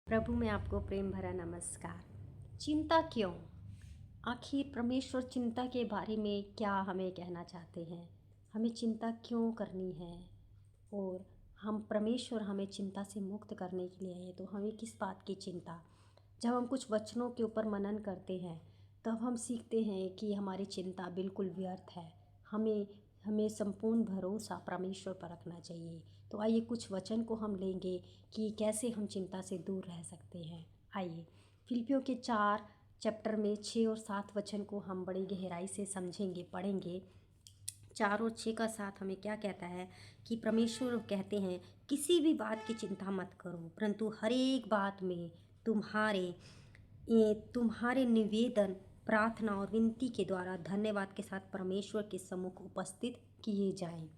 प्रभु में आपको प्रेम भरा नमस्कार। चिंता क्यों? आखिर परमेश्वर चिंता के बारे में क्या हमें कहना चाहते हैं? हमें चिंता क्यों करनी है? और हम परमेश्वर हमें चिंता से मुक्त करने के लिए आए, तो हमें किस बात की चिंता? जब हम कुछ वचनों के ऊपर मनन करते हैं, तब हम सीखते हैं कि हमारी चिंता बिल्कुल व्यर्थ है। हमें हमें संपूर्ण भरोसा परमेश्वर पर रखना चाहिए। तो आइए कुछ वचन को हम लेंगे कि कैसे हम चिंता से दूर रह सकते हैं। आइए फिलिपियों के 4 चैप्टर में 6 और 7 वचन को हम बड़ी गहराई से समझेंगे, पढ़ेंगे। 4 और 6 का साथ हमें क्या कहता है कि परमेश्वर कहते हैं, किसी भी बात की चिंता मत करो, परंतु हर एक बात में तुम्हारे निवेदन, प्रार्थना और विनती के द्वारा धन्यवाद के साथ परमेश्वर के सम्मुख उपस्थित किए जाएं।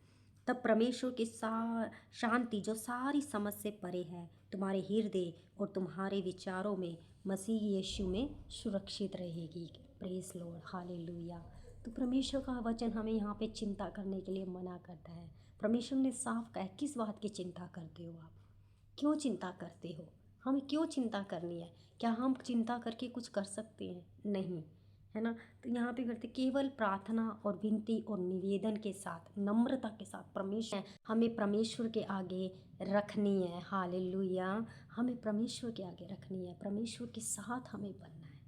तब परमेश्वर की शांति जो सारी समझ से परे है, तुम्हारे हृदय और तुम्हारे विचारों में मसीह यीशु में सुरक्षित रहेगी। Praise Lord, hallelujah. तो परमेश्वर का वचन हमें यहाँ पे चिंता करने के लिए मना करता है। परमेश्वर ने साफ कहा, किस बात की चिंता करते हो आप? क्यों चिंता करते हो? हमें क्यों चिंता करनी है? क्या हम चिंता करके कुछ कर सकते हैं? नहीं, है ना। तो यहाँ पे करते केवल प्रार्थना और विनती और निवेदन के साथ, नम्रता के साथ परमेश्वर हमें परमेश्वर के आगे रखनी है। हालेलुया। हमें परमेश्वर के आगे रखनी है, परमेश्वर के साथ हमें बनना है।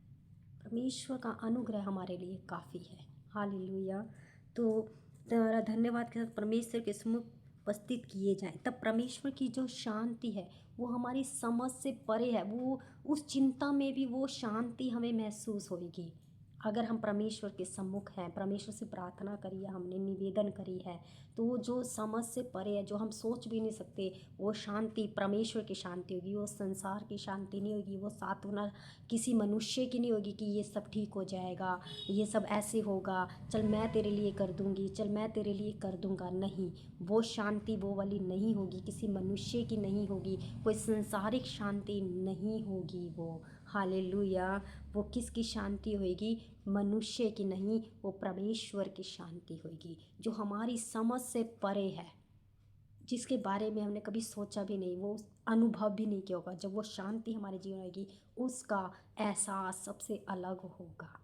परमेश्वर का अनुग्रह हमारे लिए काफ़ी है। हालेलुया। तो तेरा धन्यवाद के साथ परमेश्वर के सम्मुख उपस्थित किए जाएं, तब परमेश्वर की जो शांति है वो हमारी समझ से परे है। वो उस चिंता में भी वो शांति हमें महसूस होगी। अगर हम परमेश्वर के सम्मुख हैं, परमेश्वर से प्रार्थना करी है, हमने निवेदन करी है, तो वो जो समझ से परे है, जो हम सोच भी नहीं सकते, वो शांति परमेश्वर की शांति होगी। वो संसार की शांति नहीं होगी, वो सांत्वना किसी मनुष्य की नहीं होगी कि ये सब ठीक हो जाएगा, ये सब ऐसे होगा, चल मैं तेरे लिए कर दूंगी, चल मैं तेरे लिए कर दूंगा। नहीं, वो शांति वो वाली नहीं होगी, किसी मनुष्य की नहीं होगी, कोई संसारिक शांति नहीं होगी वो। हालेलुया। वो किसकी शांति होगी? मनुष्य की नहीं, वो परमेश्वर की शांति होगी, जो हमारी समझ से परे है, जिसके बारे में हमने कभी सोचा भी नहीं, वो अनुभव भी नहीं किया होगा। जब वो शांति हमारे जीवन में आएगी, उसका एहसास सबसे अलग होगा,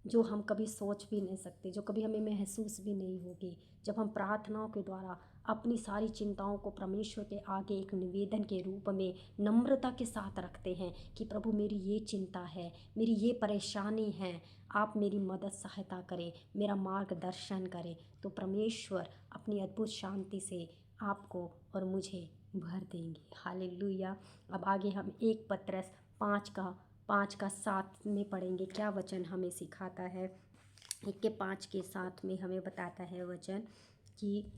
जो हम कभी सोच भी नहीं सकते, जो कभी हमें महसूस भी नहीं होगी। जब हम प्रार्थनाओं के द्वारा अपनी सारी चिंताओं को परमेश्वर के आगे एक निवेदन के रूप में नम्रता के साथ रखते हैं कि प्रभु मेरी ये चिंता है, मेरी ये परेशानी है, आप मेरी मदद सहायता करें, मेरा मार्गदर्शन करें, तो परमेश्वर अपनी अद्भुत शांति से आपको और मुझे भर देंगे। हालेलुया। अब आगे हम 1 पतरस 5 का 7 में पढ़ेंगे। क्या वचन हमें सिखाता है? 1 के 5 के 7 में हमें बताता है वचन कि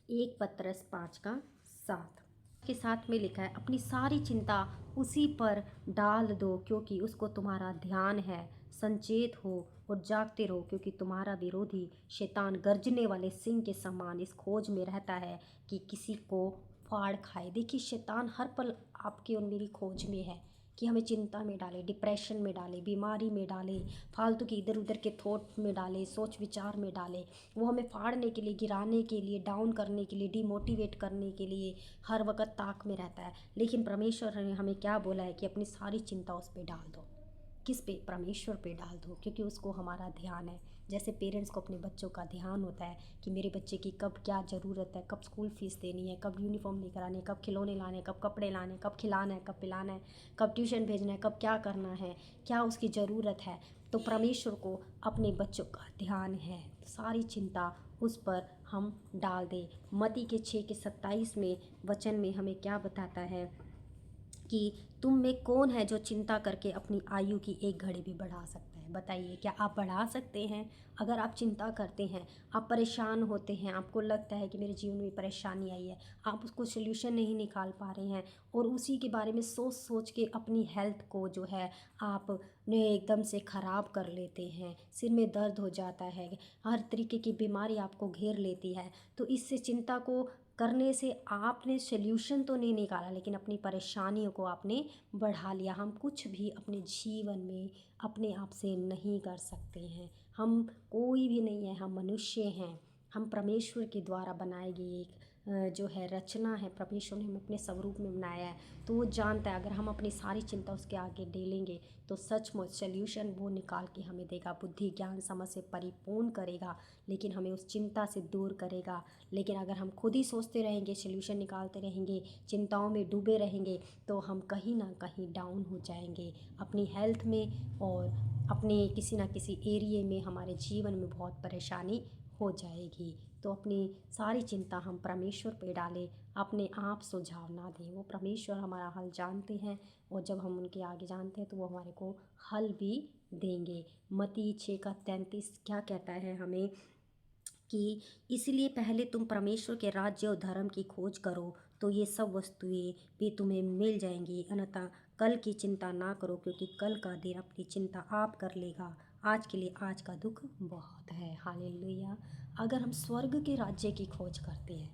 1 पतरस 5 का 7 के साथ में लिखा है, अपनी सारी चिंता उसी पर डाल दो, क्योंकि उसको तुम्हारा ध्यान है। संचेत हो और जागते रहो, क्योंकि तुम्हारा विरोधी शैतान गर्जने वाले सिंह के समान इस खोज में रहता है कि किसी को फाड़ खाए। देखिए, शैतान हर पल आपकी और मेरी खोज में है कि हमें चिंता में डाले, डिप्रेशन में डाले, बीमारी में डाले, फालतू के इधर उधर के थॉट में डाले, सोच विचार में डाले। वो हमें फाड़ने के लिए, गिराने के लिए, डाउन करने के लिए, डिमोटिवेट करने के लिए हर वक्त ताक में रहता है। लेकिन परमेश्वर ने हमें क्या बोला है कि अपनी सारी चिंता उस पर डाल दो। किस पे? परमेश्वर पे डाल दो, क्योंकि उसको हमारा ध्यान है। जैसे पेरेंट्स को अपने बच्चों का ध्यान होता है कि मेरे बच्चे की कब क्या ज़रूरत है, कब स्कूल फीस देनी है, कब यूनिफॉर्म लेकर आने, कब खिलौने लाने, कब कपड़े लाने, कब खिलाना है, कब पिलाना है, कब ट्यूशन भेजना है, कब क्या करना है, क्या उसकी ज़रूरत है। तो परमेश्वर को अपने बच्चों का ध्यान है, सारी चिंता उस पर हम डाल दें। मत्ती के 6 के 27 में वचन में हमें क्या बताता है कि तुम में कौन है जो चिंता करके अपनी आयु की एक घड़ी भी बढ़ा सकता है? बताइए, क्या आप बढ़ा सकते हैं? अगर आप चिंता करते हैं, आप परेशान होते हैं, आपको लगता है कि मेरे जीवन में परेशानी आई है, आप उसको सोल्यूशन नहीं निकाल पा रहे हैं, और उसी के बारे में सोच सोच के अपनी हेल्थ को जो है आप ने एकदम से ख़राब कर लेते हैं, सिर में दर्द हो जाता है, हर तरीके की बीमारी आपको घेर लेती है, तो इससे चिंता को करने से आपने सल्यूशन तो नहीं निकाला, लेकिन अपनी परेशानियों को आपने बढ़ा लिया। हम कुछ भी अपने जीवन में अपने आप से नहीं कर सकते हैं। हम कोई भी नहीं है, हम मनुष्य हैं। हम परमेश्वर के द्वारा बनाए गए एक जो है रचना है, परमेश्वर ने हमें अपने स्वरूप में बनाया है, तो वो जानता है अगर हम अपनी सारी चिंता उसके आगे डालेंगे तो सचमुच सल्यूशन वो निकाल के हमें देगा, बुद्धि ज्ञान समझ से परिपूर्ण करेगा, लेकिन हमें उस चिंता से दूर करेगा। लेकिन अगर हम खुद ही सोचते रहेंगे, सल्यूशन निकालते रहेंगे, चिंताओं में डूबे रहेंगे, तो हम कहीं ना कहीं डाउन हो जाएंगे अपनी हेल्थ में, और अपने किसी ना किसी एरिए में हमारे जीवन में बहुत परेशानी हो जाएगी। तो अपनी सारी चिंता हम परमेश्वर पे डालें, अपने आप सुझाव ना दें। वो परमेश्वर हमारा हल जानते हैं, और जब हम उनके आगे जानते हैं तो वो हमारे को हल भी देंगे। मत्ती 6:33 क्या कहता है हमें कि इसलिए पहले तुम परमेश्वर के राज्य और धर्म की खोज करो, तो ये सब वस्तुएं भी तुम्हें मिल जाएंगी। अन्यथा कल की चिंता ना करो, क्योंकि कल का दिन अपनी चिंता आप कर लेगा। आज के लिए आज का दुख बहुत है। हालेलुया। अगर हम स्वर्ग के राज्य की खोज करते हैं,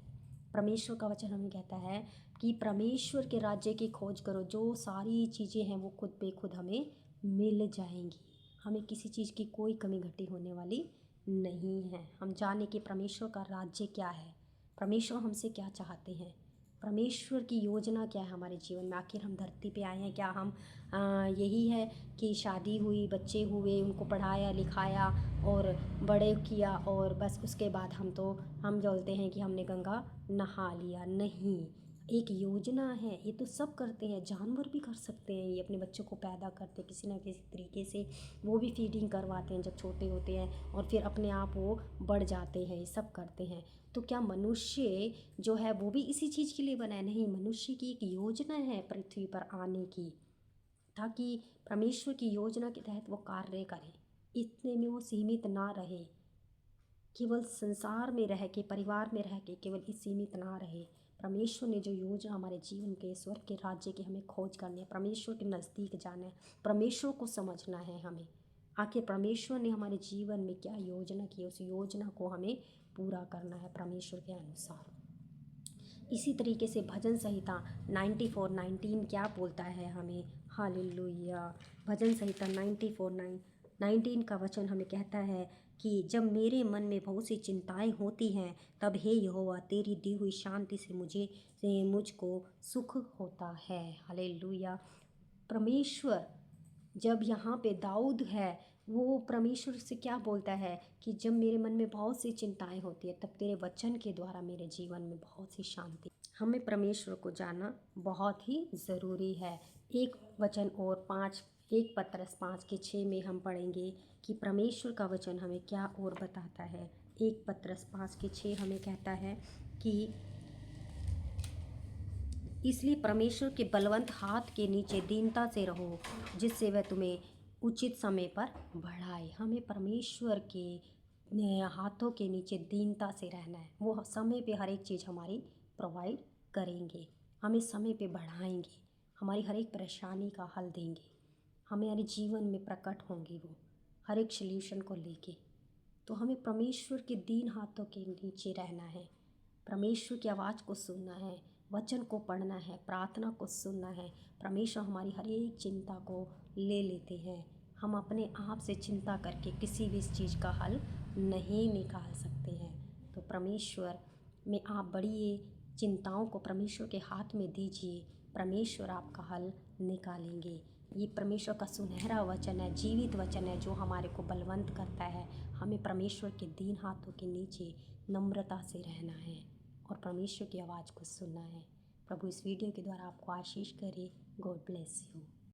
परमेश्वर का वचन हमें कहता है कि परमेश्वर के राज्य की खोज करो, जो सारी चीज़ें हैं वो खुद पे खुद हमें मिल जाएंगी। हमें किसी चीज़ की कोई कमी घटी होने वाली नहीं है। हम जाने कि परमेश्वर का राज्य क्या है, परमेश्वर हमसे क्या चाहते हैं, परमेश्वर की योजना क्या है हमारे जीवन में। आखिर हम धरती पे आए हैं, क्या हम यही है कि शादी हुई, बच्चे हुए, उनको पढ़ाया लिखाया और बड़े किया, और बस उसके बाद हम बोलते हैं कि हमने गंगा नहा लिया? नहीं, एक योजना है। ये तो सब करते हैं, जानवर भी कर सकते हैं, ये अपने बच्चों को पैदा करते हैं किसी ना किसी तरीके से, वो भी फीडिंग करवाते हैं जब छोटे होते हैं, और फिर अपने आप वो बढ़ जाते हैं, ये सब करते हैं। तो क्या मनुष्य जो है वो भी इसी चीज़ के लिए बना है? नहीं, मनुष्य की एक योजना है पृथ्वी पर आने की, ताकि परमेश्वर की योजना के तहत वो कार्य करे। इतने में वो सीमित ना रहे, केवल संसार में रह के, परिवार में रह के केवल इस सीमित ना रहे। परमेश्वर ने जो योजना हमारे जीवन के, स्वर्ग के राज्य की हमें खोज करनी है, परमेश्वर के नज़दीक जाना है, परमेश्वर को समझना है हमें। आखिर परमेश्वर ने हमारे जीवन में क्या योजना की, उस योजना को हमें पूरा करना है परमेश्वर के अनुसार। इसी तरीके से भजन संहिता 94:19 क्या बोलता है हमें? हालेलुया। भजन संहिता 94:19 का वचन हमें कहता है कि जब मेरे मन में बहुत सी चिंताएं होती हैं, तब हे यहोवा तेरी दी हुई शांति से मुझको सुख होता है। हालेलुया। परमेश्वर, जब यहाँ पे दाऊद है, वो परमेश्वर से क्या बोलता है कि जब मेरे मन में बहुत सी चिंताएं होती है, तब तेरे वचन के द्वारा मेरे जीवन में बहुत सी शांति। हमें परमेश्वर को जानना बहुत ही ज़रूरी है। एक वचन और 1 पतरस 5:6 में हम पढ़ेंगे कि परमेश्वर का वचन हमें क्या और बताता है। 1 पतरस 5:6 हमें कहता है कि इसलिए परमेश्वर के बलवंत हाथ के नीचे दीनता से रहो, जिससे वह तुम्हें उचित समय पर बढ़ाए। हमें परमेश्वर के हाथों के नीचे दीनता से रहना है। वो समय पे हर एक चीज़ हमारी प्रोवाइड करेंगे, हमें समय पे बढ़ाएंगे, हमारी हर एक परेशानी का हल देंगे, हमारे जीवन में प्रकट होंगे वो हर एक सल्यूशन को लेके। तो हमें परमेश्वर के दीन हाथों के नीचे रहना है, परमेश्वर की आवाज़ को सुनना है, वचन को पढ़ना है, प्रार्थना को सुनना है। परमेश्वर हमारी हर एक चिंता को ले लेते हैं। हम अपने आप से चिंता करके किसी भी चीज़ का हल नहीं निकाल सकते हैं। तो परमेश्वर में आप बढ़िए, चिंताओं को परमेश्वर के हाथ में दीजिए, परमेश्वर आपका हल निकालेंगे। ये परमेश्वर का सुनहरा वचन है, जीवित वचन है, जो हमारे को बलवंत करता है। हमें परमेश्वर के दीन हाथों के नीचे नम्रता से रहना है और परमेश्वर की आवाज़ को सुनना है। प्रभु इस वीडियो के द्वारा आपको आशीष करे। God bless you.